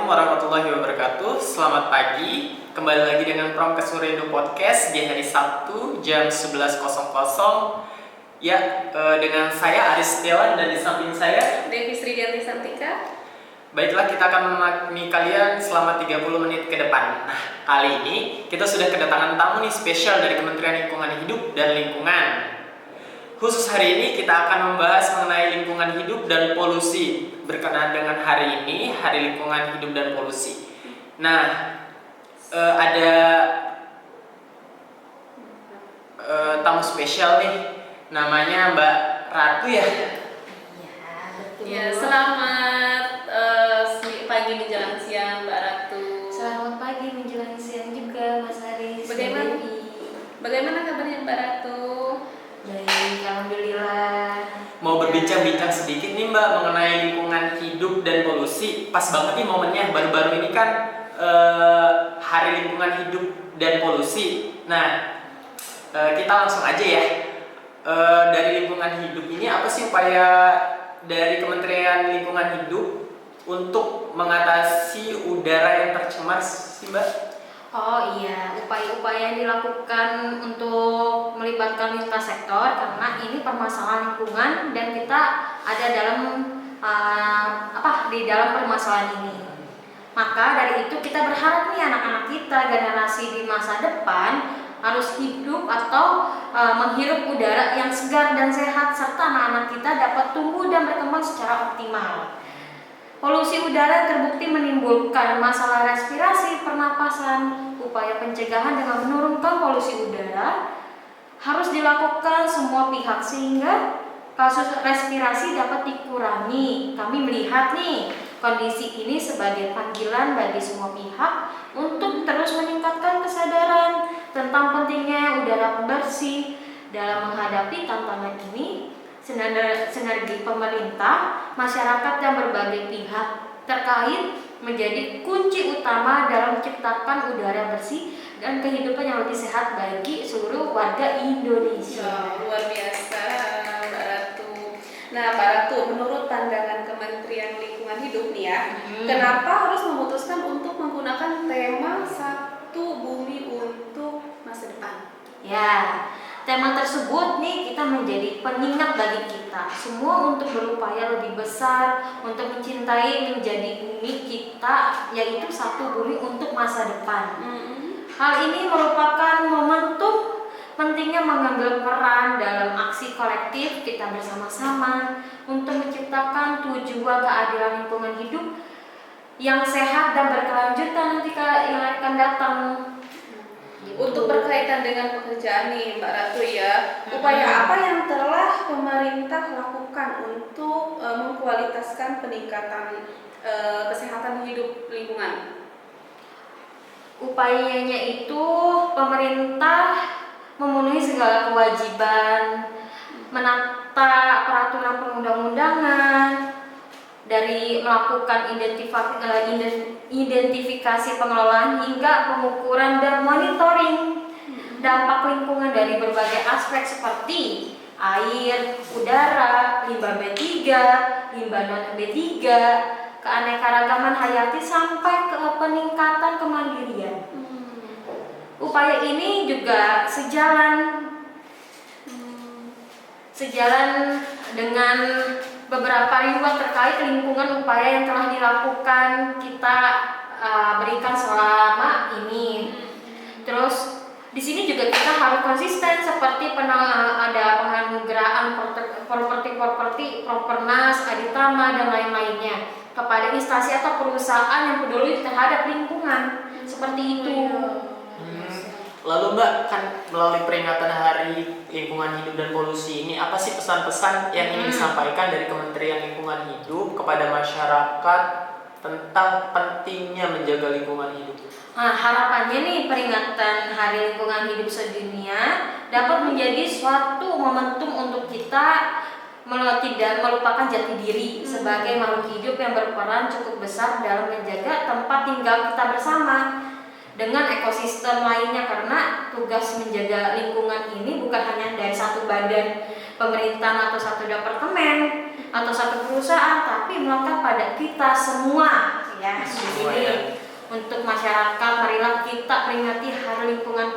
warahmatullahi wabarakatuh. Selamat pagi. Kembali lagi dengan Promkes Surendo Podcast di hari Sabtu jam 11.00. Ya, dengan saya Aris Setiawan dan di samping saya Devi Sridianti Santika. Baiklah, kita akan menemani kalian selama 30 menit ke depan. Nah, kali ini kita sudah kedatangan tamu nih spesial dari Kementerian Lingkungan Hidup dan Lingkungan. Khusus hari ini kita akan membahas mengenai lingkungan hidup dan polusi berkenaan dengan hari ini, Hari Lingkungan Hidup dan Polusi. Nah, ada tamu spesial nih, namanya Mbak Ratu ya. Ya, betul. Ya, selamat pagi menjelang siang Mbak Ratu. Selamat pagi menjelang siang juga Mas Aris. Bagaimana kabarnya Mbak Ratu? Baik, alhamdulillah. Mau berbincang-bincang sedikit nih Mbak mengenai lingkungan hidup dan polusi. Pas banget nih momennya, baru-baru ini kan Hari Lingkungan Hidup dan Polusi. Nah, kita langsung aja ya. Dari lingkungan hidup ini apa sih upaya dari Kementerian Lingkungan Hidup untuk mengatasi udara yang tercemar sih Mbak? Oh iya, upaya-upaya yang dilakukan untuk melibatkan lintas sektor karena ini permasalahan lingkungan dan kita ada dalam di dalam permasalahan ini. Maka dari itu kita berharap nih anak-anak kita, generasi di masa depan harus hidup atau menghirup udara yang segar dan sehat serta anak-anak kita dapat tumbuh dan berkembang secara optimal. Polusi udara terbukti menimbulkan masalah respirasi, pernapasan. Upaya pencegahan dengan menurunkan polusi udara harus dilakukan semua pihak sehingga kasus respirasi dapat dikurangi. Kami melihat nih kondisi ini sebagai panggilan bagi semua pihak untuk terus meningkatkan kesadaran tentang pentingnya udara bersih dalam menghadapi tantangan ini. Sinergi pemerintah, masyarakat dan berbagai pihak terkait menjadi kunci utama dalam menciptakan udara bersih dan kehidupan yang lebih sehat bagi seluruh warga Indonesia. Luar biasa Mbak Ratu. Nah Mbak Ratu, menurut pandangan Kementerian Lingkungan Hidup nih ya, kenapa harus memutuskan untuk menggunakan tema Satu Bumi untuk Masa Depan? Ya, tema tersebut nih kita menjadi pengingat bagi kita semua untuk berupaya lebih besar untuk mencintai menjadi bumi kita, yaitu satu bumi untuk masa depan. Hal ini merupakan momentum pentingnya mengambil peran dalam aksi kolektif kita bersama-sama untuk menciptakan tujuan keadilan lingkungan hidup yang sehat dan berkelanjutan nanti yang akan datang. Untuk berkaitan dengan pekerjaan nih Mbak Ratu ya, upaya apa yang telah pemerintah lakukan untuk mengkualitaskan peningkatan kesehatan hidup lingkungan? Upayanya itu pemerintah memenuhi segala kewajiban, menata peraturan perundang-undangan, dari melakukan identifikasi pengelolaan hingga pengukuran dan monitoring dampak lingkungan dari berbagai aspek seperti air, udara, limbah B3, limbah non-B3, keanekaragaman hayati sampai ke peningkatan kemandirian. Upaya ini juga sejalan dengan beberapa riwayat terkait lingkungan upaya yang telah dilakukan kita berikan selama ini. Terus di sini juga kita harus konsisten seperti ada penganugerahan properti Propernas, Aditama dan lain-lainnya kepada instansi atau perusahaan yang peduli terhadap lingkungan seperti itu. Lalu Mbak, kan melalui peringatan Hari Lingkungan Hidup dan Polusi ini, apa sih pesan-pesan yang ingin disampaikan dari Kementerian Lingkungan Hidup kepada masyarakat tentang pentingnya menjaga lingkungan hidup? Nah, harapannya nih peringatan Hari Lingkungan Hidup Sedunia dapat menjadi suatu momentum untuk kita tidak melupakan jati diri sebagai makhluk hidup yang berperan cukup besar dalam menjaga tempat tinggal kita bersama dengan ekosistem lainnya, karena tugas menjaga lingkungan ini bukan hanya dari satu badan pemerintahan atau satu departemen atau satu perusahaan, tapi melekat pada kita semua ya. Di Semua sini ya. untuk masyarakat, marilah kita peringati Hari Lingkungan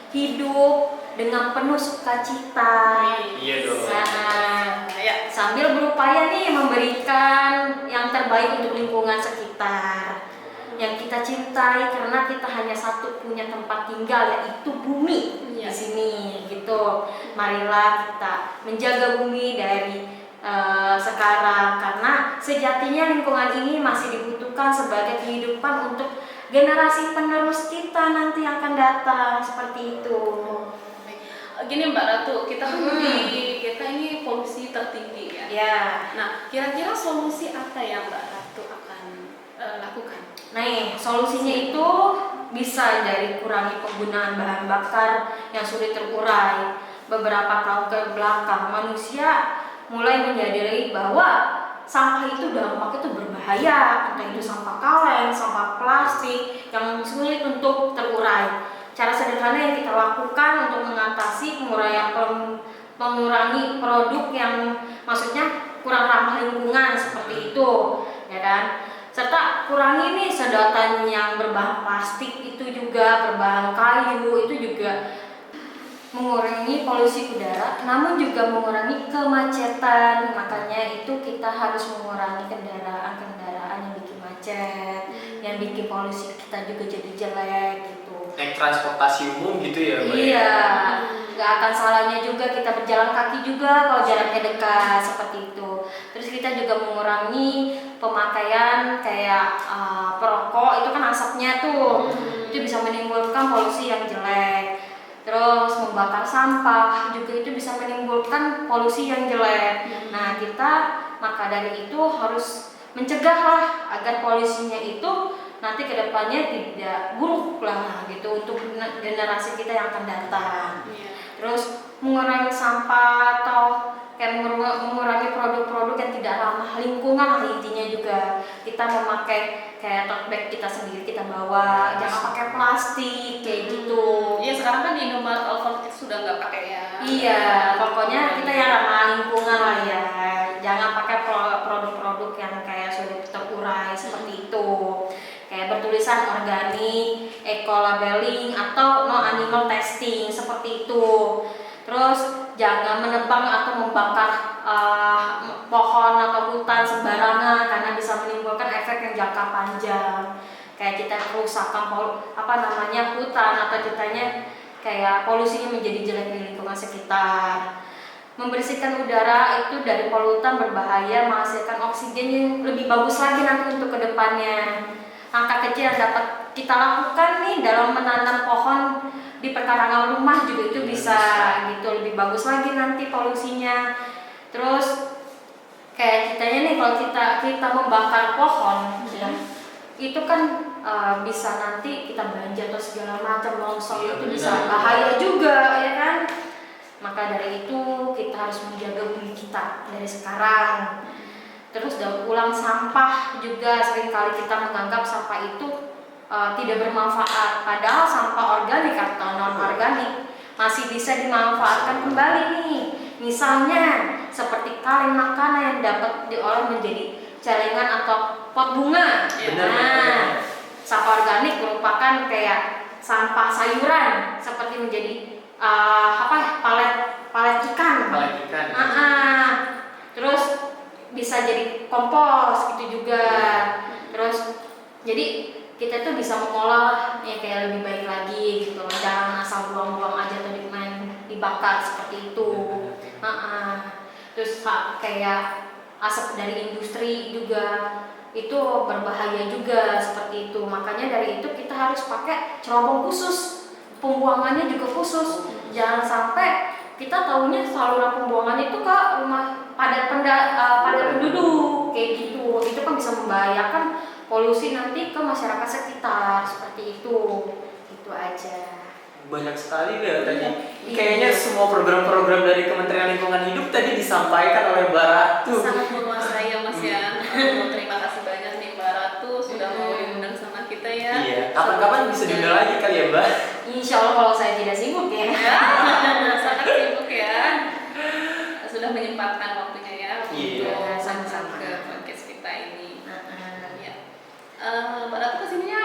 Hidup dengan penuh sukacita. Iya dong. Nah, Ya. sambil berupaya nih memberikan yang terbaik untuk lingkungan sekitar yang kita cintai, karena kita hanya satu punya tempat tinggal, yaitu bumi. Iya. Di sini gitu. Marilah kita menjaga bumi dari sekarang, karena sejatinya lingkungan ini masih dibutuhkan sebagai kehidupan untuk generasi penerus kita nanti yang akan datang, seperti itu. Gini Mbak Ratu, kita kan kita ini polusi tertinggi ya. Ya. Nah, kira-kira solusi apa yang Mbak Ratu akan lakukan? Nah, solusinya itu bisa dari kurangi penggunaan bahan bakar yang sulit terurai. Beberapa tahun ke belakang manusia mulai menyadari bahwa sampah itu dampaknya itu berbahaya, entah itu sampah kaleng, sampah plastik yang sulit untuk terurai. Cara sederhana yang kita lakukan untuk mengatasi mengurangi produk yang maksudnya kurang ramah lingkungan seperti itu, ya kan? Serta kurangi nih sedotan yang berbahan plastik itu juga, berbahan kayu itu juga mengurangi polusi udara, namun juga mengurangi kemacetan. Makanya itu kita harus mengurangi kendaraan-kendaraan yang bikin macet, yang bikin polusi kita juga jadi jelek gitu. Naik transportasi umum gitu ya, Mbak? Iya, nggak akan salahnya juga kita berjalan kaki juga kalau jaraknya dekat seperti itu. Terus kita juga mengurangi pemakaian kayak perokok, itu kan asapnya tuh, itu bisa menimbulkan polusi yang jelek. Terus membakar sampah juga itu bisa menimbulkan polusi yang jelek. Nah, kita maka dari itu harus mencegahlah agar polusinya itu nanti kedepannya tidak buruk lah gitu untuk generasi kita yang akan datang. Terus mengurangi sampah atau kayak mengurangi produk-produk yang tidak ramah lingkungan lah intinya juga. Kita memakai kayak tote bag kita sendiri kita bawa, jangan pakai plastik kayak gitu. Iya, sekarang kan di Indomaret Alfamart sudah nggak pakai ya. Iya, pokoknya kita yang ramah lingkungan lah ya. Jangan pakai produk-produk yang kayak sulit terurai seperti itu. Kayak bertulisan organik, eco labeling atau no animal testing seperti itu. Terus jangan menebang atau membakar pohon atau hutan sembarangan karena bisa menimbulkan efek yang jangka panjang. Kayak kita kerusakan hutan atau kitanya kayak polusinya menjadi jelek di lingkungan sekitar. Membersihkan udara itu dari polutan berbahaya, menghasilkan oksigen yang lebih bagus lagi nanti untuk kedepannya. Langkah kecil yang dapat kita lakukan nih dalam menanam pohon di perkarangan rumah juga itu bisa gitu, lebih bagus lagi nanti polusinya. Terus kayak kitanya nih kalau kita membakar pohon ya, itu kan bisa nanti kita banjir atau segala macam longsor, itu bisa bahaya juga ya kan. Maka dari itu kita harus menjaga bumi kita dari sekarang. Terus daur ulang sampah juga, seringkali kita menganggap sampah itu tidak bermanfaat, padahal sampah organik atau non organik masih bisa dimanfaatkan kembali nih. Misalnya seperti kaleng makanan yang dapat diolah menjadi celengan atau pot bunga. Nah, sampah organik merupakan kayak sampah sayuran seperti menjadi palet ikan. Terus bisa jadi kompos gitu juga. Terus jadi kita tuh bisa mengolah ya kayak lebih baik lagi gitu. Jangan asal buang-buang aja atau dibakar seperti itu. Terus kayak asap dari industri juga itu berbahaya juga seperti itu. Makanya dari itu kita harus pakai cerobong khusus, pembuangannya juga khusus. Jangan sampai kita tahunya saluran pembuangannya itu ke rumah padat penduduk kayak gitu. Itu kan bisa membahayakan polusi nanti ke masyarakat sekitar seperti itu. Itu aja. Banyak sekali ya tadi. Kayaknya semua program-program dari Kementerian Lingkungan Hidup tadi disampaikan oleh Mbak Ratu. Sangat menguasai ya Mas ya. Terima kasih banyak nih Mbak Ratu sudah mau diundang sama kita ya. Iya. Kapan-kapan bisa diundang lagi kali ya Mbak? Insya Allah kalau saya tidak sibuk ya. Sangat sibuk ya. Sudah menyempatkan waktunya ya Iya. untuk Sama-sama ke podcast kita ini. Ya. Mbak Ratu kesininya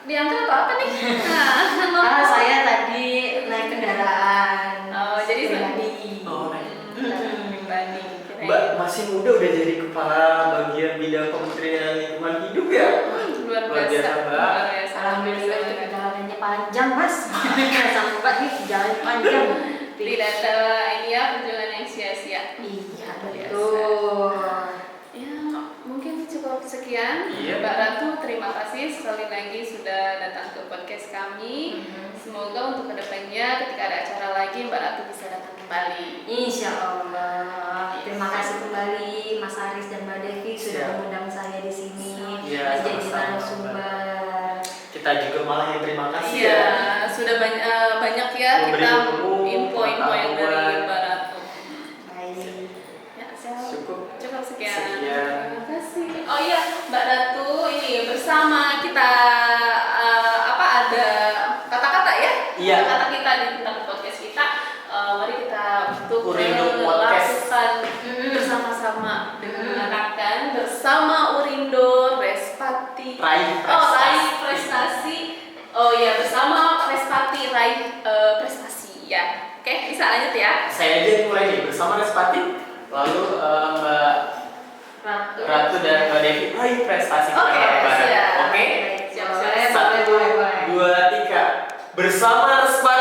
diantar atau apa nih? Nah, Saya tadi naik kendaraan. oh, jadi pribadi. Oh, naik. pribadi. Mbak masih muda udah jadi kepala bagian bidang Kementerian Lingkungan Hidup ya? Luar Luar biasa. biasa, Mbak. Luar biasa. Alhamdulillah itu perjalanannya panjang mas. Sampai nih jalan panjang. Tidak ada ini ya perjuangan yang sia-sia. Iya Biasa. betul. Ya, mungkin cukup sekian. Iya. Mbak Ratu, terima kasih sekali lagi sudah datang ke podcast kami. Semoga untuk kedepannya ketika ada acara lagi Mbak Ratu bisa datang kembali. Insya Allah. Terima kasih kembali Mas Aris dan Mbak Devi sudah Siap. mengundang saya di sini Iya, menjadi sama-sama, narasumber. Kita juga malah yang terima kasih Iya, ya. sudah banyak ya Memberi kita ilmu, info-info yang dari pengetahuan. Mbak Ratu. Baik. Ya, saya Cukup. sekian. Sekian. Terima kasih. Oh iya, Mbak Ratu ini bersama kita ada kata-kata ya? Iya. Kata-kata kita di tentang podcast kita. Mari kita untuk Urindo Podcast. melakukan bersama-sama dengan mengatakan bersama Urindo Respati. Raih Raih prestasi. Oh iya, bersama Respati raih prestasi ya. Oke, bisa lanjut ya. Saya aja yang mulai nih bersama Respati, lalu Mbak Ratu dan Mbak Devi raih prestasi Oke, bareng. siap. Oke? Siap-siap. Satu, Boleh. dua, tiga. Bersama Respati